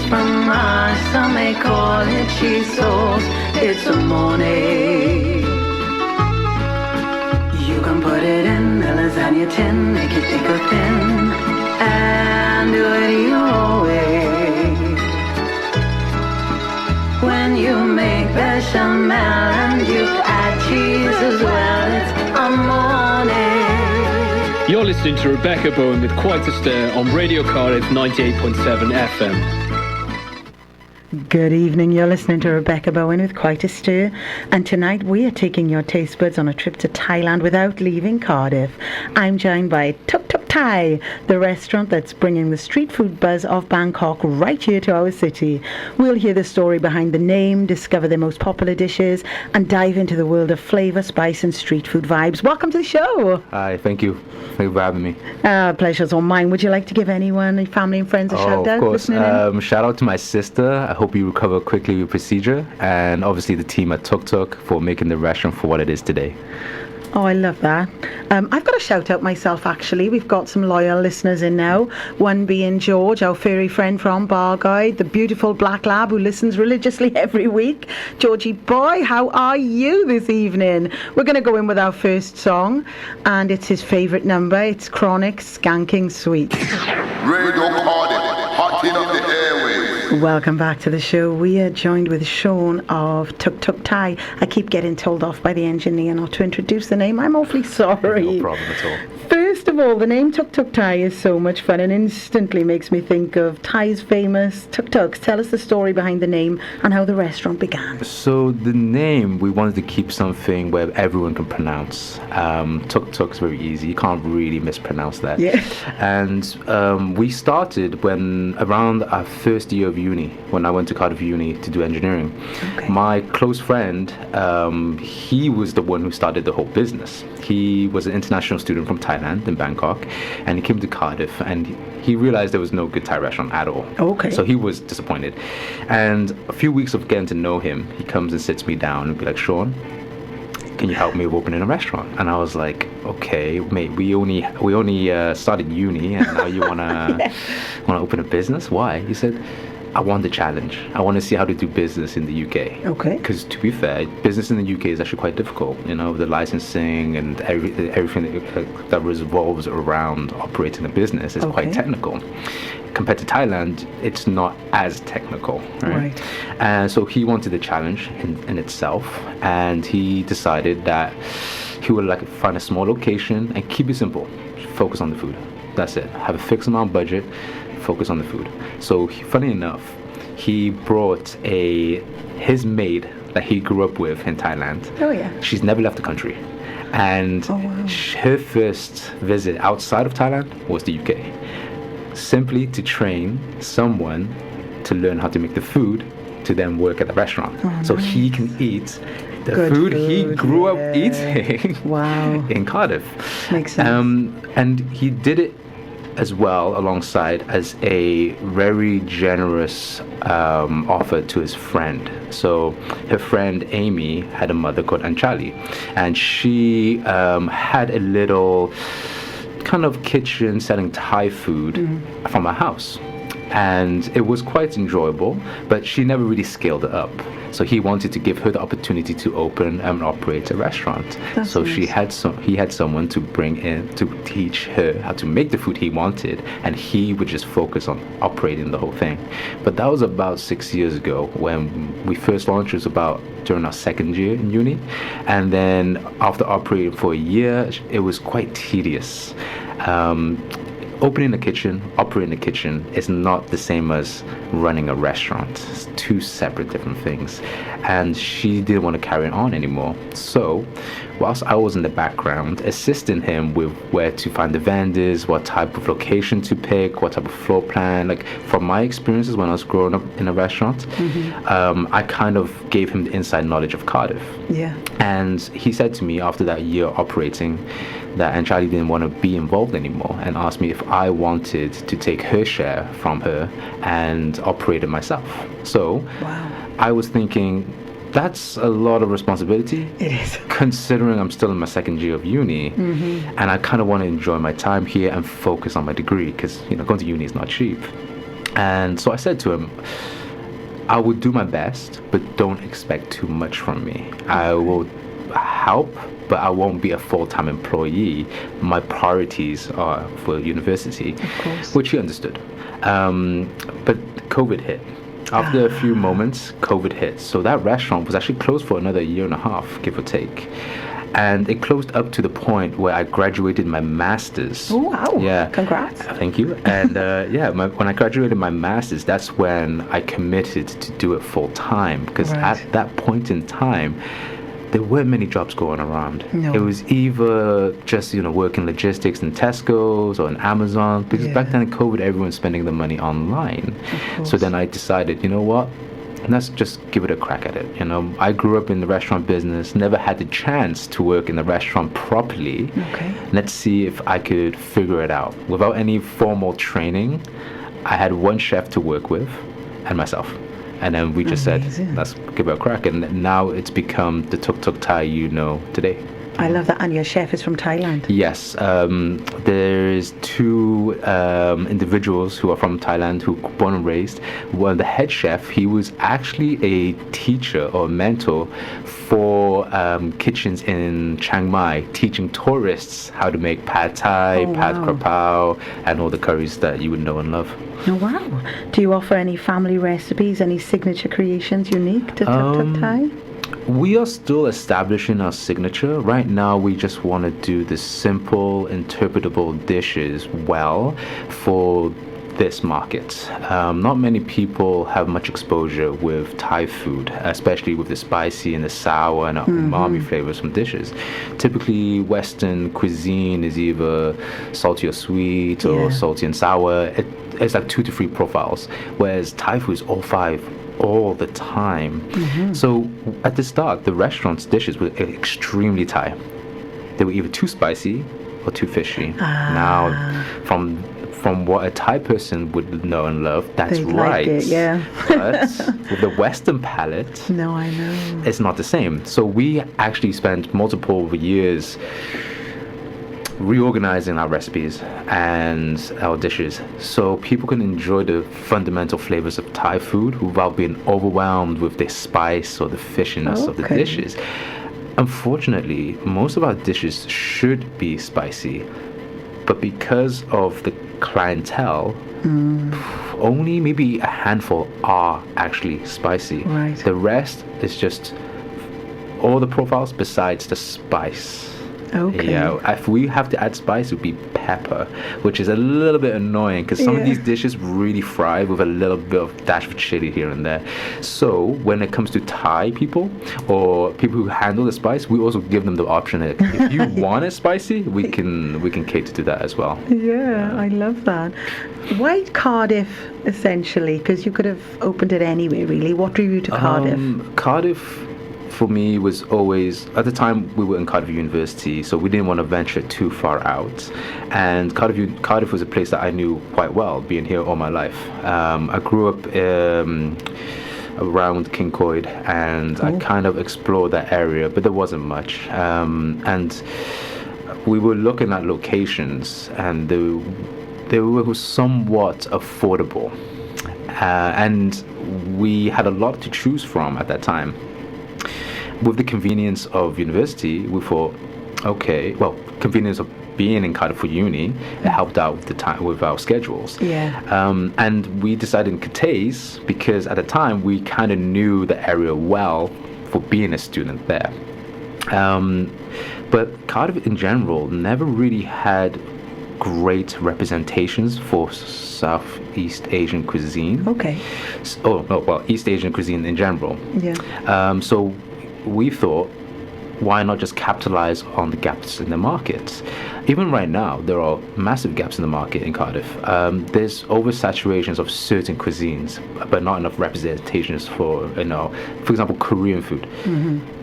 from Mars, some may call it cheese sauce. It's a morning. You can put it in a lasagna tin, make it thick or thin, and do it your way. When you make bechamel and you add cheese as well, it's a morning. You're listening to Rebecca Bowen with Quite a Stir on Radio Cardiff 98.7 FM. Good evening, you're listening to Rebecca Bowen with Quite a Stir, and tonight we are taking your taste buds on a trip to Thailand without leaving Cardiff. I'm joined by Tuk Tuk Thai, the restaurant that's bringing the street food buzz of Bangkok right here to our city. We'll hear the story behind the name, discover their most popular dishes, and dive into the world of flavour, spice and street food vibes. Welcome to the show. Hi, thank you. Thank you for having me. Pleasure's all mine. Would you like to give anyone, your family and friends, a shout out? Of course. Shout out to my sister. I hope you recover quickly with procedure, and obviously the team at Tuk Tuk for making the restaurant for what it is today. Oh, I love that. I've got a shout out myself, actually. We've got some loyal listeners in now. One being George, our furry friend from Barguide, the beautiful black lab who listens religiously every week. Georgie boy, how are you this evening? We're going to go in with our first song, and it's his favourite number. It's Chronic Skanking Sweet. Radio Cardiff, hotting up the airwaves. Welcome back to the show. We are joined with Sean of Tuk Tuk Thai. I keep getting told off by the engineer not to introduce the name. I'm awfully sorry. No problem at all. First of all, the name Tuk Tuk Thai is so much fun and instantly makes me think of Thai's famous Tuk Tuks. Tell us the story behind the name and how the restaurant began. So the name, we wanted to keep something where everyone can pronounce. Tuk Tuk's very easy. You can't really mispronounce that. Yeah. And we started when around our first year of uni, when I went to Cardiff Uni to do engineering. Okay. My close friend, he was the one who started the whole business. He was an international student from Thailand in Bangkok, and he came to Cardiff, and he realized there was no good Thai restaurant at all. Okay. So he was disappointed. And a few weeks of getting to know him, he comes and sits me down and be like, Sean, can you help me with opening a restaurant? And I was like, okay, mate, we only started uni, and now you wanna open a business? Why? He said, I want the challenge. I want to see how to do business in the UK. Okay. Because to be fair, business in the UK is actually quite difficult. You know, the licensing and everything that revolves around operating a business is quite technical. Compared to Thailand, it's not as technical. Right. And so he wanted the challenge in itself, and he decided that he would like find a small location and keep it simple. Focus on the food. That's it. Have a fixed amount of budget. Focus on the food. So funny enough, he brought his maid that he grew up with in Thailand. Oh yeah. She's never left the country, and her first visit outside of Thailand was the UK, simply to train someone to learn how to make the food to then work at the restaurant. So he can eat the food he grew up eating in Cardiff. Makes sense. And he did it as well alongside as a very generous offer to his friend. So her friend Amy had a mother called Anchali, and she had a little kind of kitchen selling Thai food from her house, and it was quite enjoyable, but she never really scaled it up. So he wanted to give her the opportunity to open and operate a restaurant. That's nice. He had someone to bring in to teach her how to make the food he wanted, and he would just focus on operating the whole thing. But that was about 6 years ago when we first launched. It was about during our second year in uni, and then after operating for a year, it was quite tedious. Opening a kitchen, operating a kitchen is not the same as running a restaurant. It's two separate different things. And she didn't want to carry on anymore. So, whilst I was in the background, assisting him with where to find the vendors, what type of location to pick, what type of floor plan, like from my experiences when I was growing up in a restaurant, I kind of gave him the inside knowledge of Cardiff. Yeah. And he said to me after that year operating that Anchali didn't want to be involved anymore, and asked me if I wanted to take her share from her and operate it myself. So I was thinking, that's a lot of responsibility. It is. Considering I'm still in my second year of uni, and I kind of want to enjoy my time here and focus on my degree, because going to uni is not cheap. And so I said to him, I will do my best, but don't expect too much from me. I will help, but I won't be a full-time employee. My priorities are for university, Of course. which he understood. But COVID hit. After a few moments, COVID hit. So that restaurant was actually closed for another year and a half, give or take. And it closed up to the point where I graduated my master's. Oh, wow. Yeah. Congrats. Thank you. And when I graduated my master's, that's when I committed to do it full time. Because Right. at that point in time, there weren't many jobs going around. No. It was either just working logistics in Tesco's or in Amazon. Because back Yeah. then in COVID, everyone's spending the money online. Of So course. then I decided, you know what? Let's just give it a crack at it. I grew up in the restaurant business, never had the chance to work in the restaurant properly. Okay. Let's see if I could figure it out. Without any formal training, I had one chef to work with and myself. And then we just Amazing. said, let's give it a crack. And now it's become the Tuk Tuk Thai you know today. I love that. And your chef is from Thailand. Yes, there's two individuals who are from Thailand who were born and raised. Well, the head chef, he was actually a teacher or mentor for kitchens in Chiang Mai, teaching tourists how to make pad Thai, Oh, pad wow. krapao, and all the curries that you would know and love. Oh, wow. Do you offer any family recipes, any signature creations unique to Tuk Tuk Thai? We are still establishing our signature. Right now, we just want to do the simple, interpretable dishes well for this market. Not many people have much exposure with Thai food, especially with the spicy and the sour and umami flavors from dishes. Typically, Western cuisine is either salty or sweet or Yeah. salty and sour. It's like 2 to 3 profiles, whereas Thai food is all 5 all the time. So at the start, the restaurant's dishes were extremely Thai. They were either too spicy or too fishy. Now, from what a Thai person would know and love, that's They'd right. like it, yeah. But with the Western palate, No, I know. it's not the same. So we actually spent multiple years reorganizing our recipes and our dishes so people can enjoy the fundamental flavors of Thai food without being overwhelmed with the spice or the fishiness of the Okay. dishes. Unfortunately, most of our dishes should be spicy, but because of the clientele, only maybe a handful are actually spicy. Right. The rest is just all the profiles besides the spice. Okay. Yeah, if we have to add spice, it would be pepper, which is a little bit annoying because some of Yeah. these dishes really fry with a little bit of dash of chili here and there. So when it comes to Thai people or people who handle the spice, we also give them the option that if you want it spicy, we can cater to that as well. Yeah, I love that. Why Cardiff, essentially? Because you could have opened it anyway, really. What drew you to Cardiff? Cardiff, for me, was always, at the time we were in Cardiff University, so we didn't want to venture too far out. And Cardiff was a place that I knew quite well, being here all my life. I grew up around Kincoid, and I kind of explored that area, but there wasn't much. And we were looking at locations, and they were somewhat affordable. And we had a lot to choose from at that time. With the convenience of university, we thought, convenience of being in Cardiff for uni, it helped out with the time with our schedules. Yeah. And we decided in Cathays because at the time we kind of knew the area well for being a student there. But Cardiff in general never really had great representations for Southeast Asian cuisine. Okay. East Asian cuisine in general. Yeah. So we thought, why not just capitalize on the gaps in the market? Even right now, there are massive gaps in the market in Cardiff. There's oversaturations of certain cuisines, but not enough representations for example, Korean food.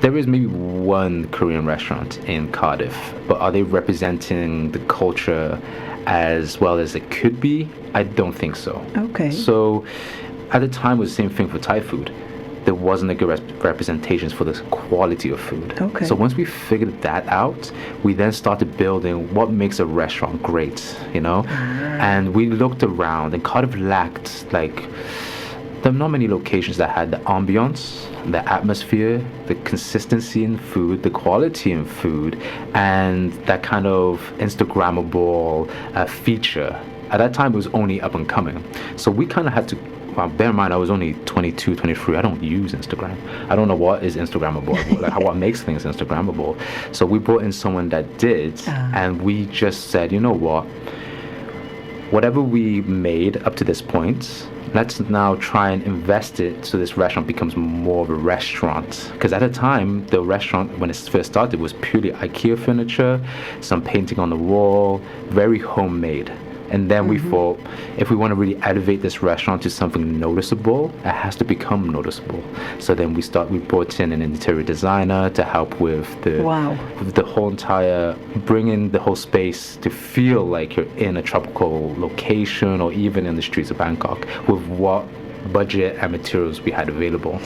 There is maybe one Korean restaurant in Cardiff, but are they representing the culture as well as it could be? I don't think so. Okay. So at the time, it was the same thing for Thai food. there wasn't a good representations for the quality of food. Okay. So once we figured that out, we then started building what makes a restaurant great, And we looked around, and Cardiff lacked, like, there are not many locations that had the ambience, the atmosphere, the consistency in food, the quality in food, and that kind of Instagrammable feature. At that time, it was only up and coming. So we kind of had to, bear in mind, I was only 22, 23. I don't use Instagram. I don't know what is Instagrammable, like what makes things Instagrammable. So we brought in someone that did, and we just said, you know what? Whatever we made up to this point, let's now try and invest it so this restaurant becomes more of a restaurant. Because at the time, the restaurant, when it first started, was purely IKEA furniture, some painting on the wall, very homemade. And then we thought, if we want to really elevate this restaurant to something noticeable, it has to become noticeable. So then we brought in an interior designer to help with the whole entire, bringing the whole space to feel like you're in a tropical location or even in the streets of Bangkok with what budget and materials we had available.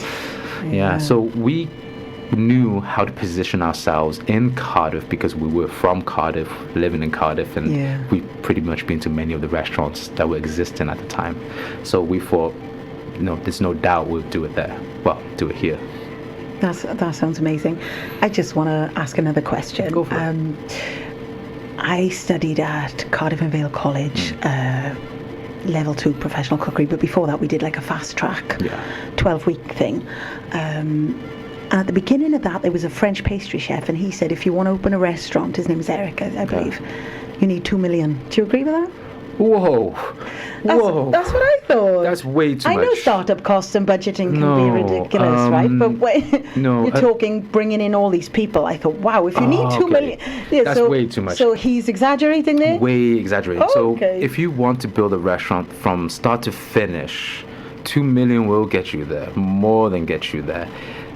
Yeah, so we knew how to position ourselves in Cardiff because we were from Cardiff, living in Cardiff, and we've pretty much been to many of the restaurants that were existing at the time. So we thought, there's no doubt we'll do it there. Well, do it here. That sounds amazing. I just want to ask another question. Go for it. I studied at Cardiff and Vale College, level 2 professional cookery, but before that we did like a fast track 12-week thing. And at the beginning of that, there was a French pastry chef, and he said, if you want to open a restaurant, his name is Eric, I believe, you need 2 million. Do you agree with that? Whoa. That's what I thought. That's way too much. I know startup costs and budgeting can be ridiculous, right? But you're talking bringing in all these people. I thought, wow, if you need 2 million. Yeah, that's way too much. So he's exaggerating there? Way exaggerating. Oh, so if you want to build a restaurant from start to finish, 2 million will get you there, more than get you there.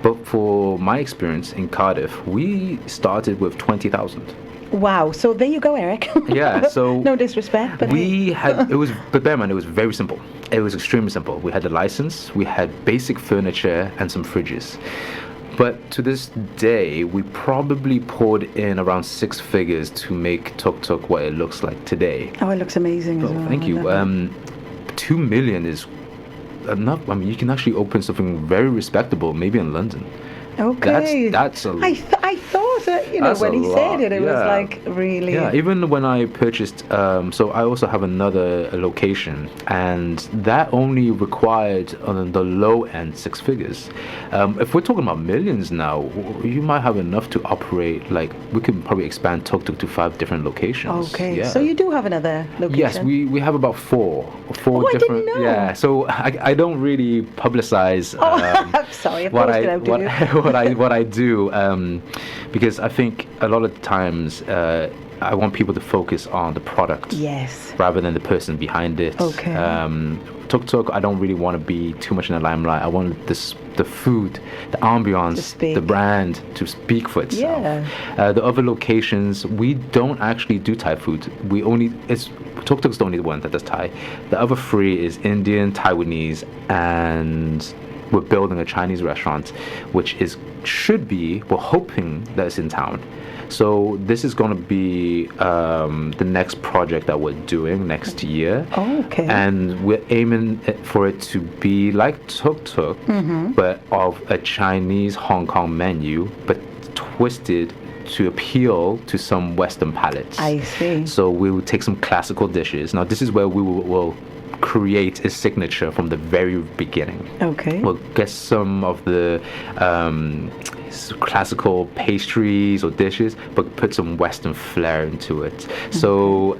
But for my experience in Cardiff, we started with 20,000. Wow. So there you go, Eric. Yeah. So no disrespect, but but bear in mind, it was very simple. It was extremely simple. We had the license, we had basic furniture and some fridges. But to this day, we probably poured in around 6 figures to make Tuk Tuk what it looks like today. Oh, it looks amazing as well. Thank you. 2 million is enough. I mean, you can actually open something very respectable, maybe in London. Okay. That's a. I thought that when he said it, it was like really. Yeah. Even when I purchased, so I also have another location, and that only required on the low end 6 figures. If we're talking about millions now, you might have enough to operate. Like we could probably expand Tuk Tuk to 5 different locations. Okay. Yeah. So you do have another location. Yes, we have about 4 different. I didn't know. Yeah. So I don't really publicize. I'm sorry. What I do, because I think a lot of times I want people to focus on the product, rather than the person behind it. Okay. Tuk Tuk, I don't really want to be too much in the limelight. I want the food, the ambiance, the brand to speak for itself. Yeah. The other locations, we don't actually do Thai food. Tuk Tuk's the only one that does Thai. The other 3 is Indian, Taiwanese, and we're building a Chinese restaurant, which we're hoping that it's in town. So this is going to be the next project that we're doing next year. Oh, okay. And we're aiming for it to be like Tuk Tuk, but of a Chinese Hong Kong menu, but twisted to appeal to some Western palates. I see. So we will take some classical dishes. Now this is where we will create a signature from the very beginning. Okay. We'll get some of the classical pastries or dishes, but put some Western flair into it. So,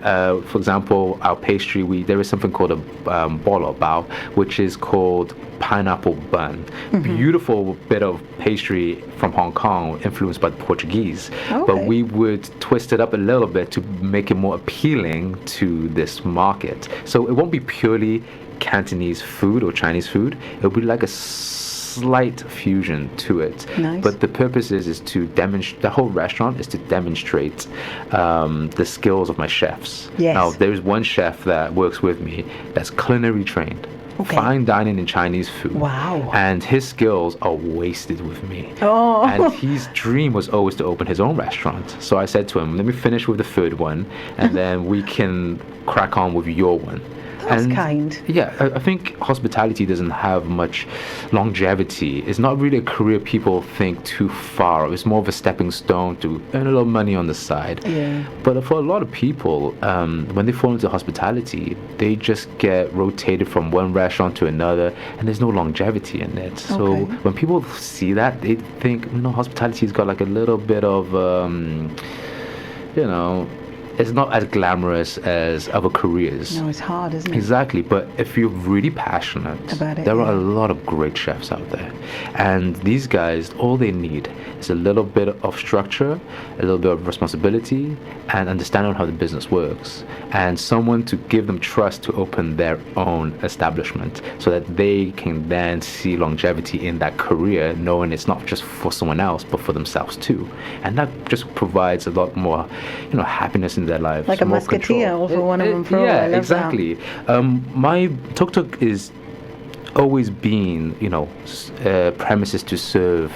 for example, our pastry, there is something called a bolo bao, which is called pineapple bun. Beautiful bit of pastry from Hong Kong, influenced by the Portuguese. Okay. But we would twist it up a little bit to make it more appealing to this market. So it won't be purely Cantonese food or Chinese food. It'll be like a slight fusion to it. Nice. But the purpose is to demonstrate, the whole restaurant is to demonstrate the skills of my chefs. Yes. Now, there's one chef that works with me that's culinary trained. Okay. fine dining in Chinese food. Wow. And his skills are wasted with me. Oh. And his dream was always to open his own restaurant. So I said to him, let me finish with the third one, and then we can crack on with your one. That's kind. Yeah, I think hospitality doesn't have much longevity. It's not really a career people think too far. It's more of a stepping stone to earn a little money on the side. Yeah. But for a lot of people, when they fall into hospitality, they just get rotated from one restaurant to another, and there's no longevity in it. So Okay. when people see that, they think, hospitality's got like a little bit of, it's not as glamorous as other careers. No, it's hard, isn't it? Exactly, but if you're really passionate About it, there are a yeah. lot of great chefs out there, and these guys, all they need is a little bit of structure, a little bit of responsibility, and understanding how the business works, and someone to give them trust to open their own establishment, so that they can then see longevity in that career, knowing it's not just for someone else but for themselves too. And that just provides a lot more happiness in their lives, Like a more musketeer control. over one of them for all. Yeah, I love exactly. My Tuk Tuk is always been, premises to serve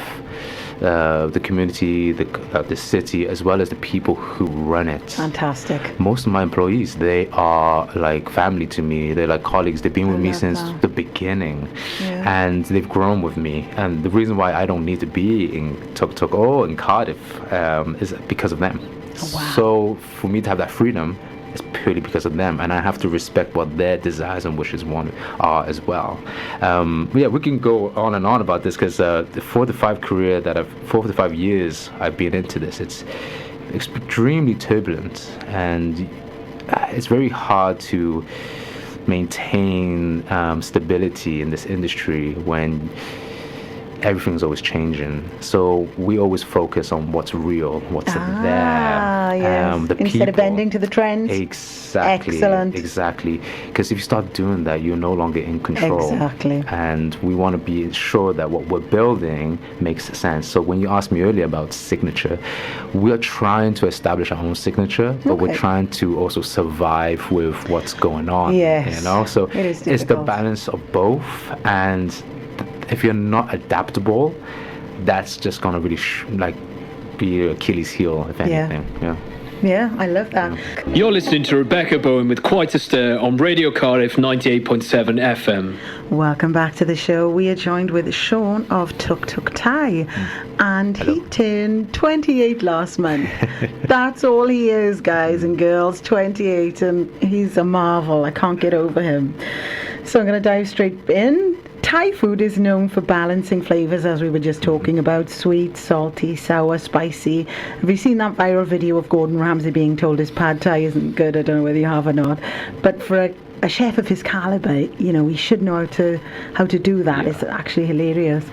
the community, the city, as well as the people who run it. Fantastic. Most of my employees, they are like family to me. They're like colleagues. They've been with me love since that. the beginning, Yeah. and they've grown with me. And the reason why I don't need to be in Tuk Tuk or in Cardiff is because of them. Oh, wow. So for me to have that freedom, it's purely because of them, and I have to respect what their desires and wishes are as well. We can go on and on about this, because the 4 to 5 years I've been into this, it's extremely turbulent, and it's very hard to maintain stability in this industry when everything's always changing. So we always focus on what's real, what's there. Yes. The Instead of people. bending to the trends. Exactly. Excellent. Exactly. Because if you start doing that, you're no longer in control. Exactly. And we want to be sure that what we're building makes sense. So when you asked me earlier about signature, we're trying to establish our own signature, but we're Okay. trying to also survive with what's going on. Yes. So It is it's the difficult. balance of both. And if you're not adaptable, that's just gonna really be your Achilles heel, if anything. Yeah, I love that. You're listening to Rebecca Bowen with Quite a Stir on Radio Cardiff 98.7 FM. Welcome back to the show. We are joined with Sean of Tuk Tuk Thai, and he turned 28 last month. That's all he is, guys and girls, 28, and he's a marvel. I can't get over him. So I'm going to dive straight in. Thai food is known for balancing flavors, as we were just talking about: sweet, salty, sour, spicy. Have you seen that viral video of Gordon Ramsay being told his pad thai isn't good? I don't know whether you have or not. But for a chef of his caliber, he should know how to do that. Yeah. It's actually hilarious.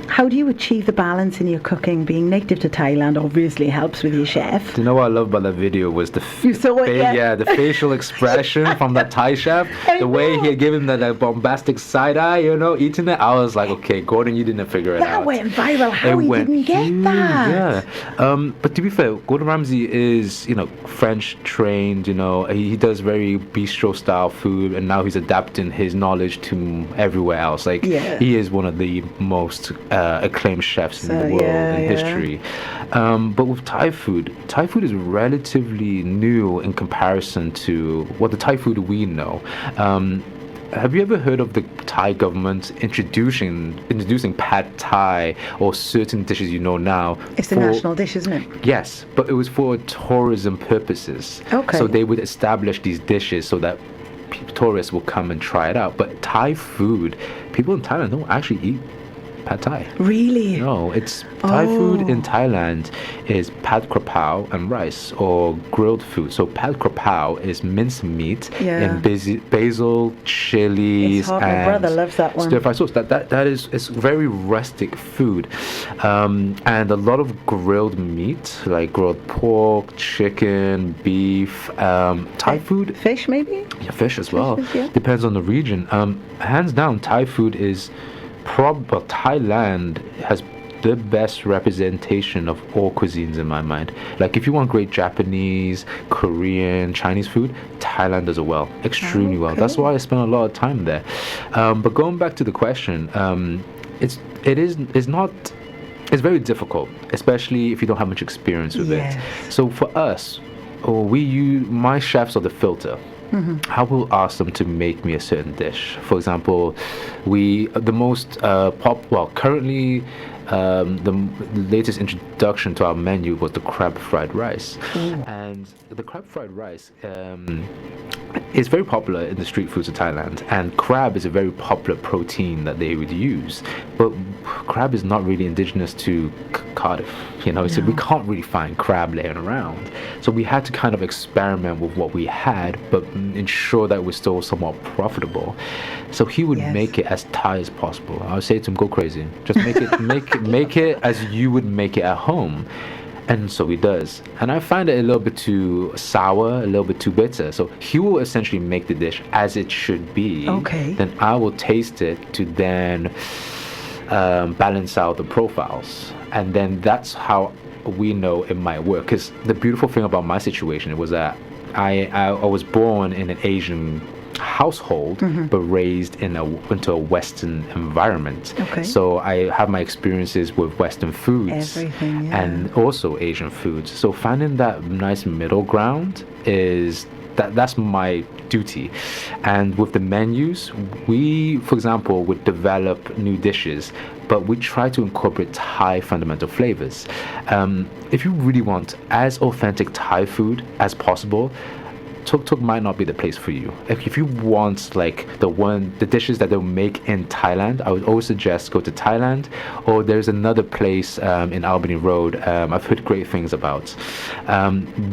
How do you achieve the balance in your cooking? Being native to Thailand obviously helps with your chef. Do you know what I love about that video was You saw it, yeah? the facial expression from that Thai chef, I the way know. he had given that bombastic side eye, eating it. I was like, okay, Gordon, you didn't figure it That out. went viral. How It he went didn't get huge, that? Yeah. But to be fair, Gordon Ramsay is, French trained. He does very bistro style food, and now he's adapting his knowledge to everywhere else. Like, Yeah. he is one of the most acclaimed chefs in the world in history. But with Thai food is relatively new in comparison to what the Thai food we know. Have you ever heard of the Thai government introducing pad Thai or certain dishes now? It's the national dish, isn't it? Yes, but it was for tourism purposes. Okay. So they would establish these dishes so that tourists will come and try it out. But Thai food, people in Thailand don't actually eat pad Thai. Really? No, it's Thai food in Thailand is pad krapao and rice, or grilled food. So pad krapao is minced meat in basil, chilies, It's hot. My and brother loves that one. stir fry sauce. That is it's very rustic food, and a lot of grilled meat, like grilled pork, chicken, beef. Thai food, Fish, maybe? yeah, fish as well. Fishes, yeah. Depends on the region. Hands down, Thai food is Thailand has the best representation of all cuisines in my mind. Like if you want great Japanese, Korean, Chinese food, Thailand does it well, extremely well. That's why I spent a lot of time there. But going back to the question, it's very difficult, especially if you don't have much experience with it. So for us, my chefs are the filter. I will ask them to make me a certain dish. For example, currently the latest introduction to our menu was the crab fried rice. And the crab fried rice is very popular in the street foods of Thailand, and crab is a very popular protein that they would use, but crab is not really indigenous to Cardiff, so we can't really find crab laying around. So we had to kind of experiment with what we had, but ensure that it was still somewhat profitable. So he would make it as Thai as possible. I would say to him, go crazy, just make it as you would make it at home. And so he does. And I find it a little bit too sour, a little bit too bitter. So he will essentially make the dish as it should be. Okay. Then I will taste it to then balance out the profiles. And then that's how we know it might work. Because the beautiful thing about my situation was that I was born in an Asian household, but raised into a Western environment. So I have my experiences with Western foods and also Asian foods. So finding that nice middle ground that's my duty. And with the menus, we, for example, would develop new dishes, but we try to incorporate Thai fundamental flavors. If you really want as authentic Thai food as possible, Tuk Tuk might not be the place for you. If you want like the dishes that they'll make in Thailand, I would always suggest go to Thailand, or there's another place in Albany Road I've heard great things about.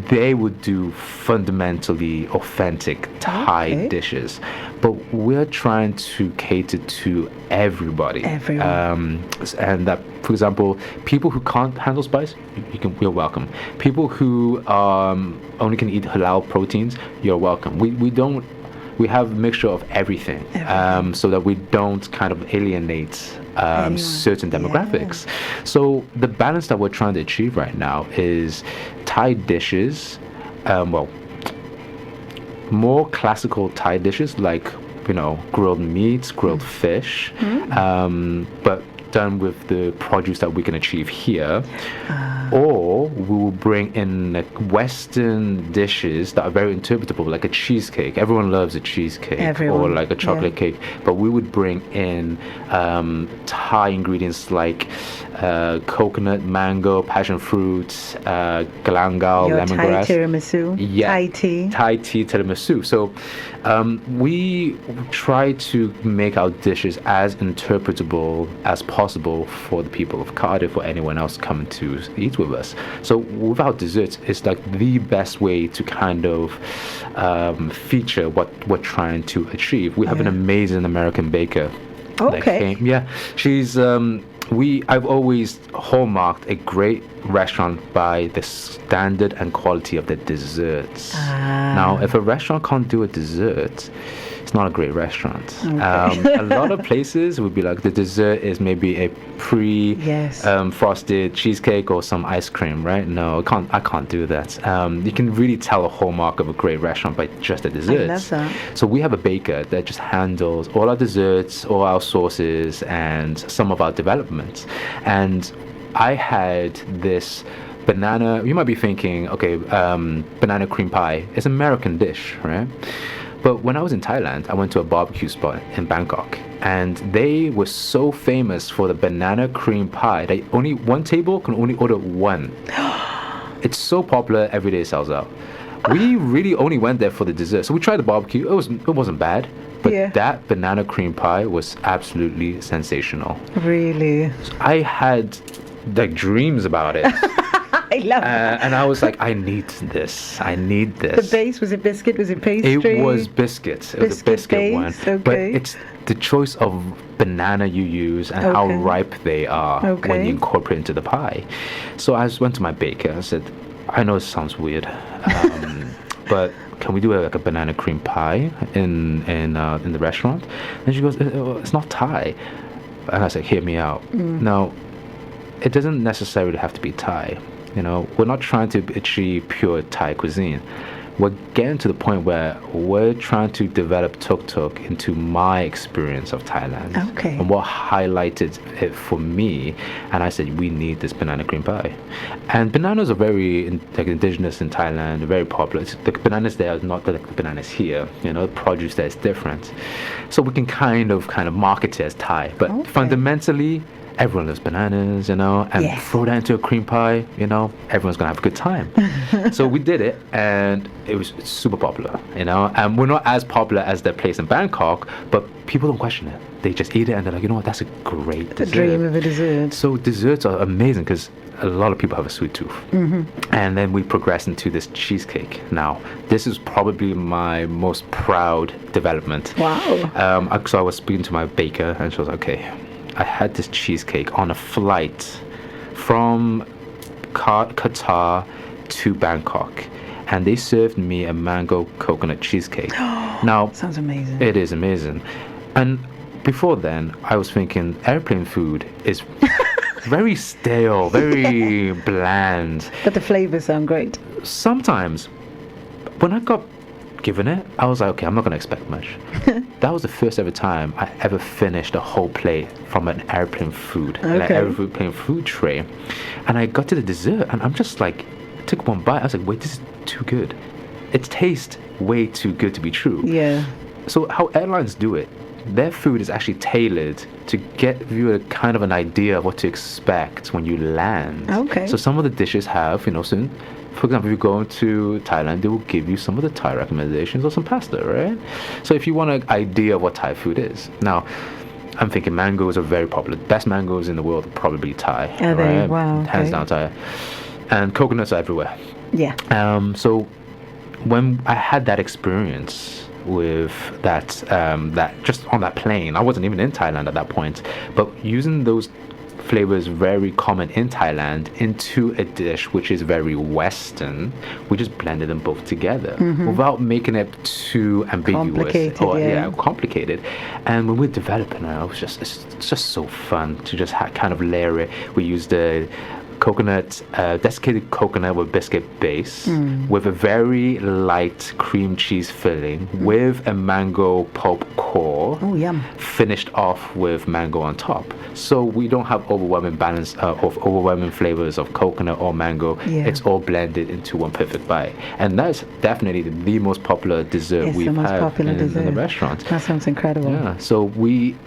They would do fundamentally authentic Thai dishes, but we're trying to cater to everybody. And that, for example, people who can't handle spice, you're welcome. People who only can eat halal proteins, you're welcome. We have a mixture of everything. So that we don't kind of alienate certain demographics. So the balance that we're trying to achieve right now is Thai dishes, more classical Thai dishes like grilled meats, grilled fish, but done with the produce that we can achieve here. Or we will bring in like Western dishes that are very interpretable, like a cheesecake. Everyone loves a cheesecake, or like a chocolate cake. But we would bring in Thai ingredients like coconut, mango, passion fruit, galangal, lemongrass. Thai tiramisu, Thai tea. Thai tea tiramisu. So we try to make our dishes as interpretable as possible for the people of Cardiff or anyone else coming to eat with us. So without desserts, it's like the best way to kind of feature what we're trying to achieve. We have an amazing American baker. She's I've always hallmarked a great restaurant by the standard and quality of the desserts. Now, if a restaurant can't do a dessert, it's not a great restaurant. A lot of places would be like the dessert is maybe a frosted cheesecake or some ice cream, right? No, I can't do that. You can really tell a hallmark of a great restaurant by just the desserts. I love that. So we have a baker that just handles all our desserts, all our sauces, and some of our developments. And I had this banana. You might be thinking, okay, banana cream pie is an American dish, right? But when I was in Thailand, I went to a barbecue spot in Bangkok, and they were so famous for the banana cream pie that only one table can only order one. It's so popular, every day it sells out. We really only went there for the dessert. So we tried the barbecue. It wasn't bad, but that banana cream pie was absolutely sensational. Really? So I had like dreams about it. I love it. And I was like, I need this. The base, was it biscuit? Was it pastry? It was biscuits. It was a biscuit one. Okay. But it's the choice of banana you use and how ripe they are when you incorporate into the pie. So I just went to my baker. I said, I know it sounds weird, but can we do like a banana cream pie in the restaurant? And she goes, it's not Thai. And I said, hear me out. Now, it doesn't necessarily have to be Thai. We're not trying to achieve pure Thai cuisine. We're getting to the point where we're trying to develop Tuk Tuk into my experience of Thailand. Okay. And what highlighted it for me, and I said, we need this banana cream pie. And bananas are very indigenous in Thailand, very popular. The bananas there are not like the bananas here. The produce there is different. So we can kind of market it as Thai. But fundamentally, everyone loves bananas, and throw that into a cream pie, everyone's gonna have a good time. So we did it, and it's super popular, and we're not as popular as the place in Bangkok, but people don't question it. They just eat it, and they're like, you know what, that's a great dessert. The dream of a dessert. So desserts are amazing because a lot of people have a sweet tooth. And then we progress into this cheesecake. Now, this is probably my most proud development. Wow. So I was speaking to my baker, and she was like, okay, I had this cheesecake on a flight from Qatar to Bangkok, and they served me a mango coconut cheesecake. Now, sounds amazing. It is amazing. And before then, I was thinking airplane food is very stale, very bland. But the flavors sound great. Sometimes, when I got given it, I was like, okay, I'm not going to expect much. That was the first ever time I ever finished a whole plate from an airplane food, an airplane food tray. And I got to the dessert, and I'm just like, took one bite. I was like, wait, this is too good. It tastes way too good to be true. Yeah. So how airlines do it, their food is actually tailored to get you a kind of an idea of what to expect when you land. Okay. So some of the dishes have, certain. For example, if you go to Thailand, they will give you some of the Thai recommendations or some pasta, right? So if you want an idea of what Thai food is. Now, I'm thinking mangoes are very popular. The best mangoes in the world are probably Thai. Are right? they? Wow. Hands down Thai. And coconuts are everywhere. Yeah. So when I had that experience with that just on that plane, I wasn't even in Thailand at that point, but using those flavors very common in Thailand into a dish which is very Western, we just blended them both together without making it too ambiguous complicated. And when we're developing it, it's just so fun to just kind of layer it. We used the coconut, desiccated coconut with biscuit base, with a very light cream cheese filling, with a mango pulp core. Oh, yum. Finished off with mango on top. So we don't have overwhelming balance of overwhelming flavors of coconut or mango. Yeah. It's all blended into one perfect bite. And that's definitely the most popular dessert we've had in the restaurant. That sounds incredible. Yeah. So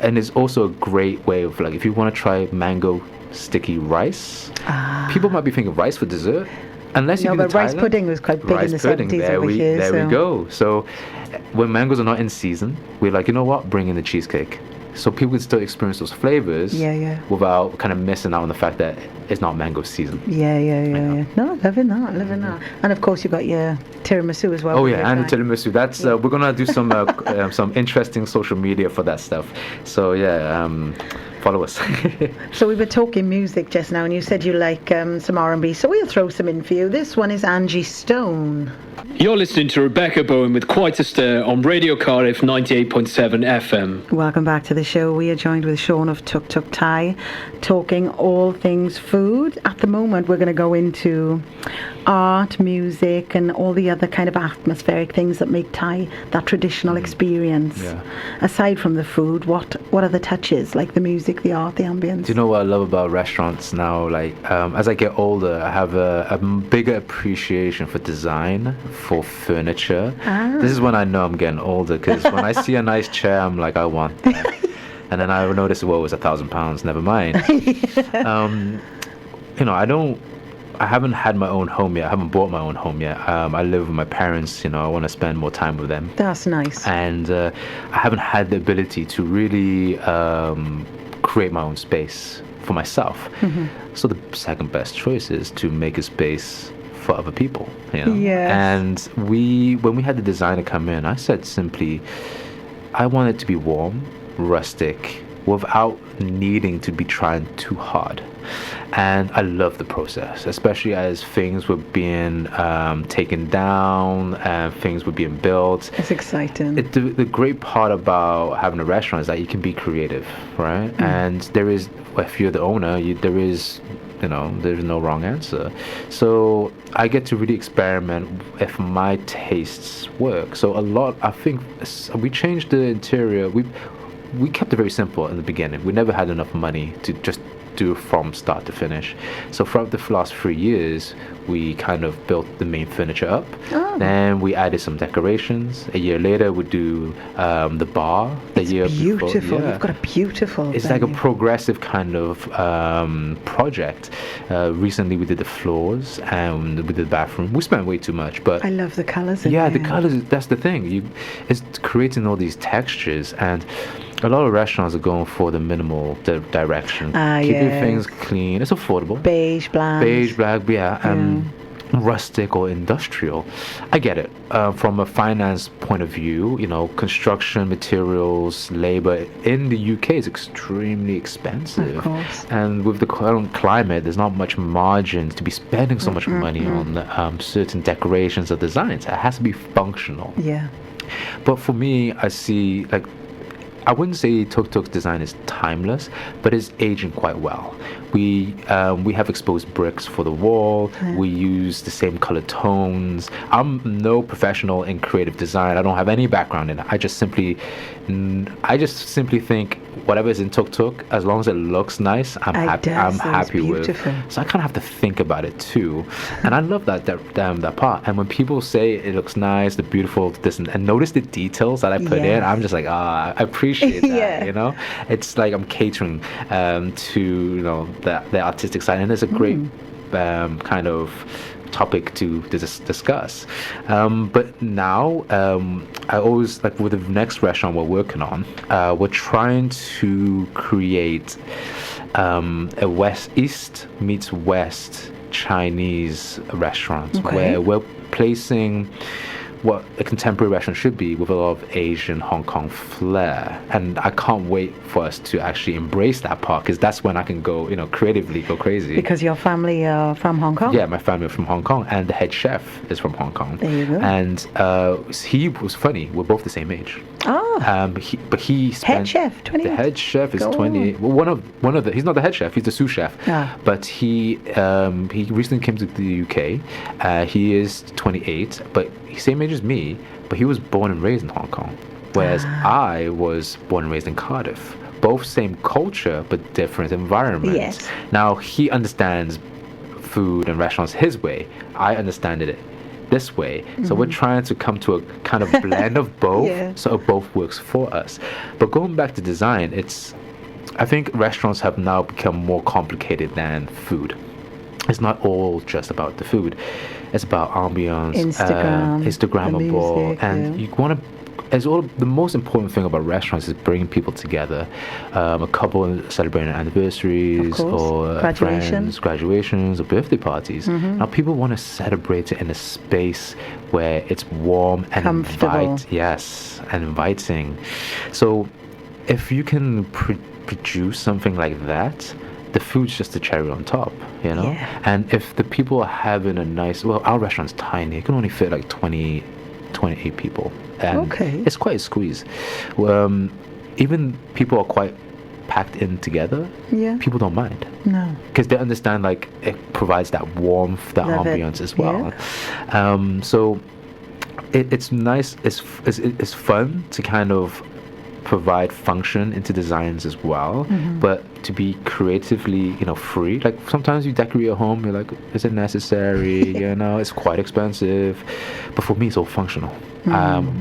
and it's also a great way of, like, if you want to try mango sticky rice, people might be thinking rice for dessert. Unless you but rice pudding was quite big in the 70s over here. There we go. So when mangoes are not in season, we're like, you know what? Bring in the cheesecake. So people can still experience those flavors without kind of missing out on the fact that it's not mango season. Yeah. No, loving that. And of course you got your tiramisu as well. Oh yeah, and the tiramisu. That's we're gonna do some interesting social media for that stuff. So follow us. So we were talking music just now, and you said you like some R&B, so we'll throw some in for you. This one is Angie Stone. You're listening to Rebecca Bowen with Quite a Stir on Radio Cardiff 98.7 FM. Welcome back to the show. We are joined with Sean of Tuk Tuk Thai, talking all things food. At the moment, we're going to go into art, music, and all the other kind of atmospheric things that make Thai that traditional experience. Yeah. Aside from the food, what are the touches, like the music, the art, the ambience? Do you know what I love about restaurants now? Like, as I get older, I have a bigger appreciation for design, for furniture. This is when I know I'm getting older, because when I see a nice chair, I'm like, I want that. And then I notice, well, it was £1,000. Never mind. I haven't had my own home yet. I haven't bought my own home yet. I live with my parents. I want to spend more time with them. That's nice. And I haven't had the ability to really create my own space for myself. So the second best choice is to make a space for other people. Yes. And when we had the designer come in, I said simply, I want it to be warm, rustic, without needing to be trying too hard. And I love the process, especially as things were being taken down and things were being built. It's exciting. The great part about having a restaurant is that you can be creative, right? And there is, if you're the owner, there's no wrong answer. So I get to really experiment if my tastes work. So I think we changed the interior. We kept it very simple in the beginning. We never had enough money to just do from start to finish. So throughout the last 3 years, we kind of built the main furniture up. Then we added some decorations. A year later, we do the bar. It's beautiful. You've got a beautiful It's venue. like a progressive kind of project. Recently, we did the floors and we did the bathroom. We spent way too much, but I love the colours in yeah, there. the colors. That's the thing. It's creating all these textures, and a lot of restaurants are going for the minimal direction, keeping yes. things clean. It's affordable. Beige, black. Rustic or industrial. I get it. From a finance point of view, construction materials, labor in the UK is extremely expensive. Of course. And with the current climate, there's not much margin to be spending so much money on certain decorations or designs. It has to be functional. Yeah. But for me, I wouldn't say Tuk Tuk's design is timeless, but it's aging quite well. We have exposed bricks for the wall. We use the same color tones. I'm no professional in creative design. I don't have any background in it. I just simply think whatever is in Tuk Tuk, as long as it looks nice, I'm happy with. So I kind of have to think about it too, and I love that part. And when people say it looks nice, the beautiful this and notice the details that I put in, I'm just like, I appreciate that. It's like I'm catering to the artistic side, and it's a great kind of topic to discuss. But now I always with the next restaurant we're working on, we're trying to create a East meets West Chinese restaurant where we're placing what a contemporary restaurant should be with a lot of Asian Hong Kong flair, and I can't wait for us to actually embrace that part, because that's when I can go creatively go crazy. Because your family are from Hong Kong? Yeah, my family are from Hong Kong, and the head chef is from Hong Kong. There you go. And he was funny. We're both the same age. He spent, head chef, 28. The head chef is 28. Well, one of the. He's not the head chef. He's the sous chef. But he recently came to the UK. He is 28, but same age as me. But he was born and raised in Hong Kong, whereas I was born and raised in Cardiff. Both same culture, but different environments. Yes. Now he understands food and restaurants his way. I understand it this way. So we're trying to come to a kind of blend of both, so it both works for us. But going back to design, I think restaurants have now become more complicated than food. It's not all just about the food. It's about ambience, Instagrammable, and you want to. The most important thing about restaurants is bringing people together. A couple celebrating anniversaries or graduations or birthday parties. Now people want to celebrate it in a space where it's warm and inviting. So if you can produce something like that, the food's just a cherry on top, And if the people are having a nice, our restaurant's tiny. It can only fit like 28 people. And it's quite a squeeze. Even people are quite packed in together. People don't mind. No. Because they understand it provides that warmth, that ambience as well. So it's nice. It's fun to kind of provide function into designs as well, but to be creatively free. Like sometimes you decorate your home, you're like, is it necessary? It's quite expensive, but for me it's all functional.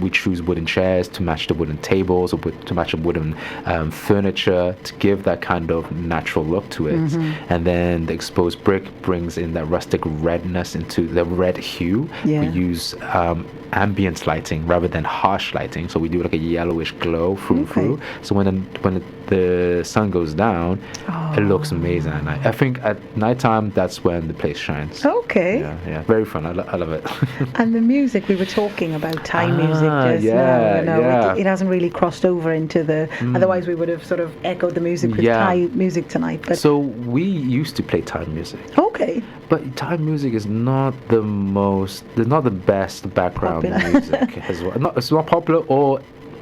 We choose wooden chairs to match the wooden tables, or to match the wooden furniture, to give that kind of natural look to it. And then the exposed brick brings in that rustic redness into the red hue. We use ambience lighting rather than harsh lighting, so we do like a yellowish glow through. So when the sun goes down, it looks amazing at night. I think at nighttime, that's when the place shines. Okay. Yeah. Very fun. I love it. And the music, we were talking about Thai music just yeah, now. yeah. It hasn't really crossed over into the... Otherwise, we would have sort of echoed the music with Thai music tonight. But So we used to play Thai music. okay. But Thai music is not the best background Popular. music as well. It's not popular or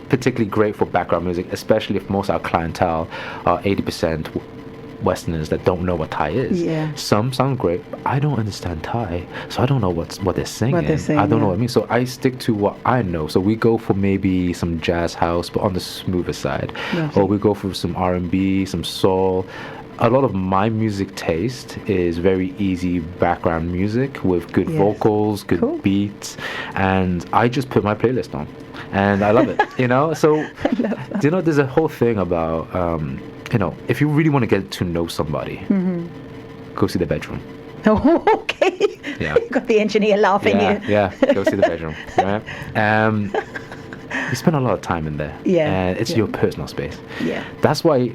particularly great for background music, especially if most of our clientele are 80% Westerners that don't know what Thai is. Yeah. Some sound great, but I don't understand Thai, so I don't know what they're singing. saying, I don't know yeah. what I mean. So I stick to what I know. So we go for maybe some jazz house, but on the smoother side, Lovely. or we go for some R&B, some soul. A lot of my music taste is very easy background music with good Yes. vocals, good Cool. beats, and I just put my playlist on, and I love it. So there's a whole thing about if you really want to get to know somebody, go see the bedroom. Oh, okay. Yeah. You got the engineer laughing here. Yeah, go see the bedroom. Right? You spend a lot of time in there. Yeah, And it's yeah. your personal space. Yeah. That's why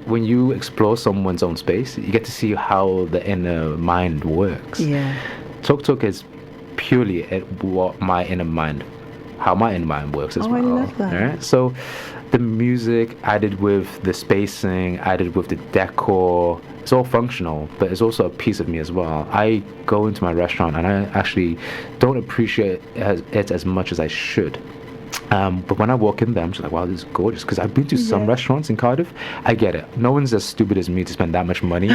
when you explore someone's own space, you get to see how the inner mind works. Yeah. Tuk Tuk is purely at how my inner mind works as Oh, I well. love that. Right? So the music added with the spacing, added with the decor, it's all functional, but it's also a piece of me as well. I go into my restaurant and I actually don't appreciate it as much as I should. But when I walk in there, I'm just like, wow, this is gorgeous. Because I've been to some Yeah. restaurants in Cardiff. I get it. No one's as stupid as me to spend that much money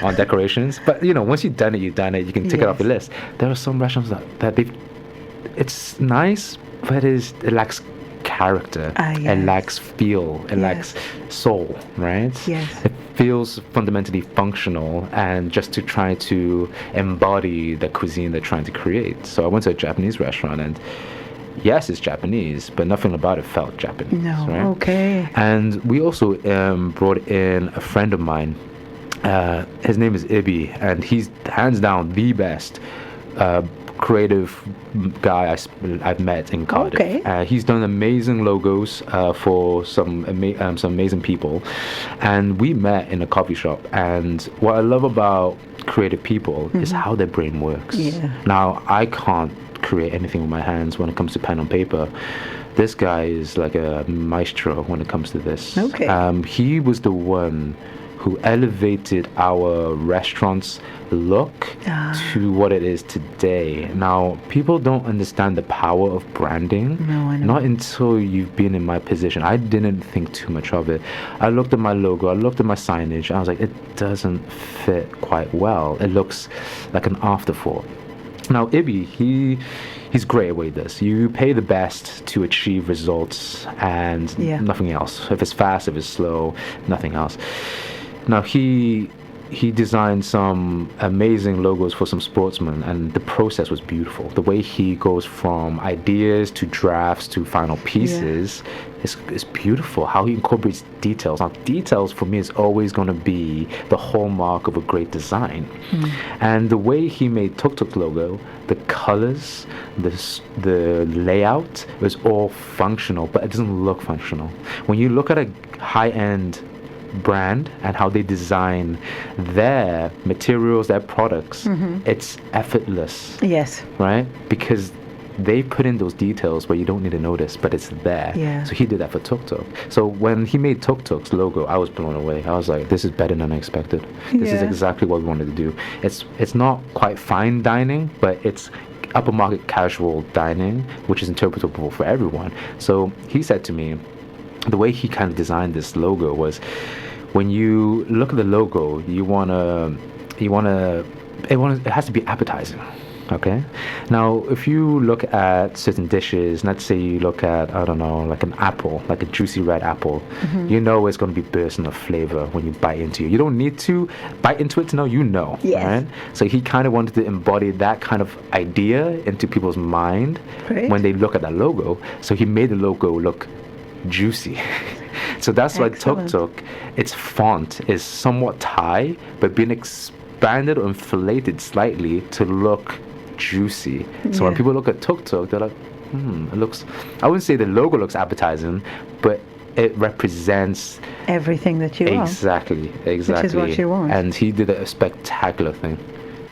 on decorations. But, once you've done it, you've done it. You can tick it off your list. There are some restaurants that it's nice, but it lacks character. Yes. It lacks feel. It lacks soul, right? Yes. It feels fundamentally functional and just to try to embody the cuisine they're trying to create. So I went to a Japanese restaurant and yes, it's Japanese, but nothing about it felt Japanese. No. Right? Okay. And we also brought in a friend of mine. His name is Ibi, and he's hands down the best creative guy I've met in Cardiff. Okay. He's done amazing logos for some amazing people, and we met in a coffee shop. And what I love about creative people is how their brain works. Yeah. Now I can't create anything with my hands when it comes to pen and paper. This guy is like a maestro when it comes to this. Okay. He was the one who elevated our restaurant's look to what it is today. Now, people don't understand the power of branding. No, I know. Not until you've been in my position. I didn't think too much of it. I looked at my logo, I looked at my signage, and I was like, it doesn't fit quite well. It looks like an afterthought. Now, Ibi, he's great at what he does. You pay the best to achieve results and nothing else. If it's fast, if it's slow, nothing else. Now, he designed some amazing logos for some sportsmen, and the process was beautiful. The way he goes from ideas to drafts to final pieces is beautiful. How he incorporates details. Now, details for me is always going to be the hallmark of a great design. And the way he made Tuk Tuk logo, the colors, the layout was all functional, but it doesn't look functional. When you look at a high-end brand and how they design their materials, their products, it's effortless. Yes. Right? Because they put in those details where you don't need to notice, but it's there. Yeah. So he did that for Tuk Tuk. So when he made Tuk Tuk's logo, I was blown away. I was like, this is better than I expected. This is Yeah. exactly what we wanted to do. It's not quite fine dining, but it's upper market casual dining, which is interpretable for everyone. So he said to me, the way he kind of designed this logo was, when you look at the logo, it has to be appetizing. Okay. Now, if you look at certain dishes, let's say you look at, I don't know, like an apple, like a juicy red apple, you know it's going to be bursting of flavor when you bite into it. You don't need to bite into it to know, you know. Yes. Right? So he kind of wanted to embody that kind of idea into people's mind Great. when they look at that logo. So he made the logo look juicy. So that's why Tuk Excellent. Tuk, its font is somewhat Thai, but being expanded or inflated slightly to look juicy. So when Yeah. people look at Tuk Tuk, they're like, it looks, I wouldn't say the logo looks appetizing, but it represents everything that you want. Exactly. Which is what you want. And he did a spectacular thing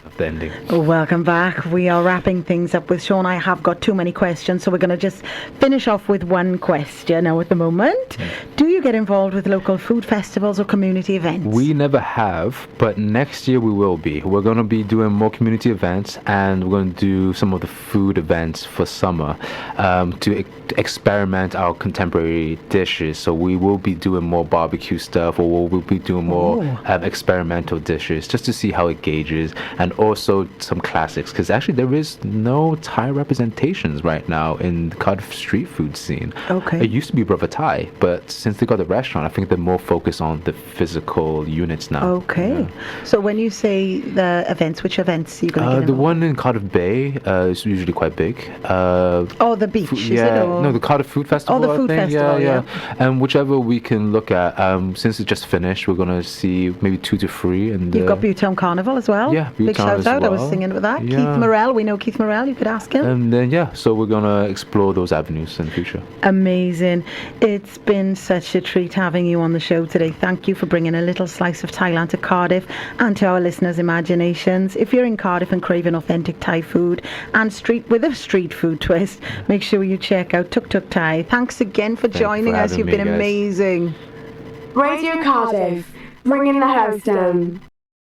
at the ending. Welcome back. We are wrapping things up with Sean. I have got too many questions, so we're going to just finish off with one question now at the moment. Do you get involved with local food festivals or community events? We never have, but next year we will be. We're going to be doing more community events, and we're going to do some of the food events for summer to experiment our contemporary dishes. So we will be doing more barbecue stuff, or we'll be doing more experimental dishes just to see how it gauges, and also some classics, because actually there is no Thai representations right now in the Cardiff street food scene. Okay. It used to be Brother Thai, but since they got the restaurant, I think they're more focused on the physical units now. Okay. Yeah. So when you say the events, which events are you going to get The involved? one in Cardiff Bay is usually quite big. The beach, is it? Or? No, the Cardiff Food Festival. The food I think. festival, Yeah. And whichever we can look at. Since it just finished, we're going to see maybe 2 to 3. And You've got Buttown Carnival as well. Yeah, Big Buttown shout as out. I was well. singing with that. Yeah. Keith Morrell. We know Keith Morrell. You could ask him. And then, so we're going to explore those avenues in the future. Amazing. It's been such a treat having you on the show today. Thank you for bringing a little slice of Thailand to Cardiff and to our listeners' imaginations. If you're in Cardiff and craving authentic Thai food and with a street food twist, make sure you check out Tuk Tuk Thai. Thanks again for joining us. You've been amazing. Radio Cardiff, bringing the house down.